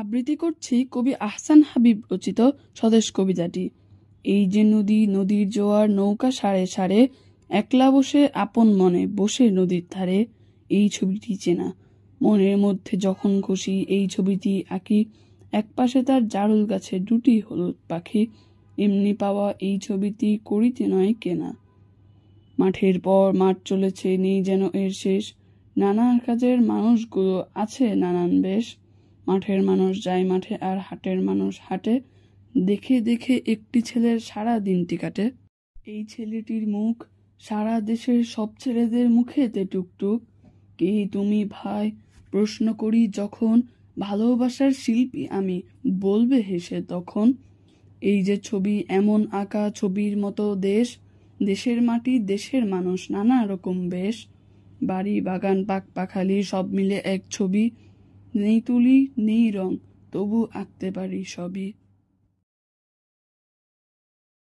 আবৃত্তি করছি কবি আহসান হাবিব রচিত স্বদেশ কবিতাটি। এই যে নদী, নদীর জোয়ার, নৌকা সারে সারে, একলা বসে আপন মনে বসে নদীর ধারে। এই ছবিটি চেনা, মনের মধ্যে যখন খুশি এই ছবিটি আঁকি। একপাশে তার জারুল গাছে দুটি হলুদ পাখি, এমনি পাওয়া এই ছবিটি করিতে নয় কেনা। মাঠের পর মাঠ চলেছে, নেই যেন এর শেষ, নানা কাজের মানুষগুলো আছে নানান বেশ। মাঠের মানুষ যায় মাঠে আর হাটের মানুষ হাটে, দেখে দেখে একটি ছেলের সারা দিনটি কাটে। এই ছেলেটির মুখ সারা দেশের সব ছেলেদের মুখেতে টুকটুক। কে তুমি ভাই প্রশ্ন করি যখন, ভালোবাসার শিল্পী আমি বলবে হেসে তখন। এই যে ছবি এমন আঁকা, ছবির মতো দেশ, দেশের মাটি দেশের মানুষ নানা রকম বেশ। বাড়ি বাগান পাক পাখালি সব মিলে এক ছবি, নেই তুলি নেই রং তবু আঁকতে পারি সবই।